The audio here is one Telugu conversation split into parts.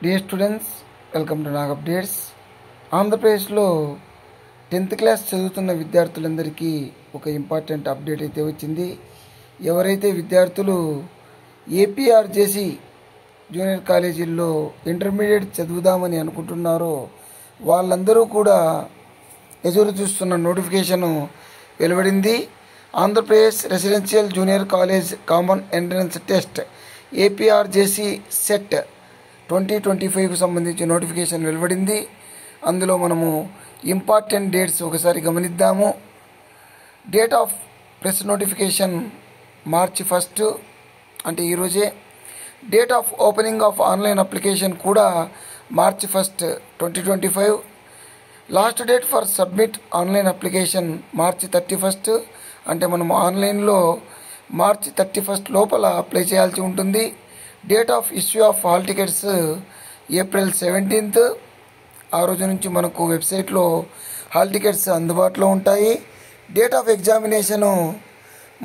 Dear students, welcome to Nag updates. ఆంధ్రప్రదేశ్లో 10th క్లాస్ చదువుతున్న విద్యార్థులందరికీ ఒక ఇంపార్టెంట్ అప్డేట్ అయితే వచ్చింది. ఎవరైతే విద్యార్థులు ఏపీఆర్జేసీ జూనియర్ కాలేజీల్లో ఇంటర్మీడియట్ చదువుదామని అనుకుంటున్నారో వాళ్ళందరూ కూడా ఎదురు చూస్తున్న నోటిఫికేషను వెలువడింది. Andhra Pradesh residential junior college common entrance test APRJC CET 2025కు సంబంధించి నోటిఫికేషన్ వెలువడింది. అందులో మనము ఇంపార్టెంట్ డేట్స్ ఒకసారి గమనిద్దాము. Date of press notification March 1 అంటే ఈరోజే. Date of opening of online application కూడా March 1, 2025. Last date for submit online application March 31 అంటే మనం ఆన్లైన్లో March 31 లోపల అప్లై చేయాల్సి ఉంటుంది. Date of issue of hall tickets April 17. ఆ రోజు నుంచి మనకు వెబ్సైట్లో హాల్ టికెట్స్ అందుబాటులో ఉంటాయి. డేట్ ఆఫ్ ఎగ్జామినేషను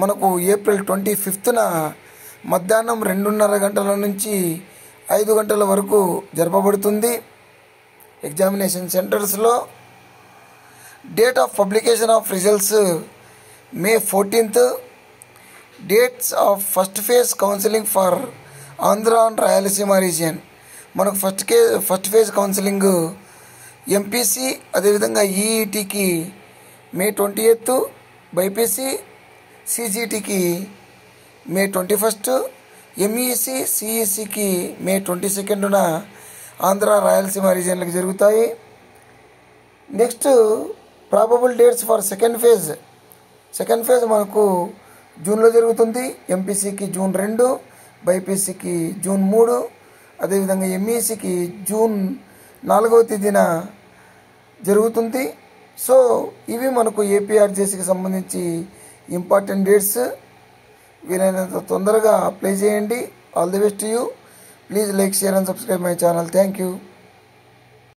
మనకు April 25న మధ్యాహ్నం 2:30 గంటల నుంచి 5 గంటల వరకు జరపబడుతుంది ఎగ్జామినేషన్ సెంటర్స్లో. Date of publication of results May 14. Dates of first phase counselling for Andhra and Rayalaseema region. మనకు ఫస్ట్ ఫేజ్ కౌన్సిలింగ్ ఎంపీసీ అదేవిధంగా ఈఈటీకి May 20, బైపీసీ సీజీటీకి May 21, ఎంఈసీ సిఈసీకి May 22న ఆంధ్ర రాయలసీమ రీజియన్లకు జరుగుతాయి. Next probable dates for second phase మనకు జూన్లో జరుగుతుంది. ఎంపీసీకి June 2, బైపీసీకి June 3, అదేవిధంగా ఎంఈసీకి June 4 జరుగుతుంది. సో ఇవి మనకు ఏపీఆర్జేసీకి సంబంధించి ఇంపార్టెంట్ డేట్స్. వీలైనంత తొందరగా అప్లై చేయండి. All the best to you. Please like, share and subscribe my channel. Thank you.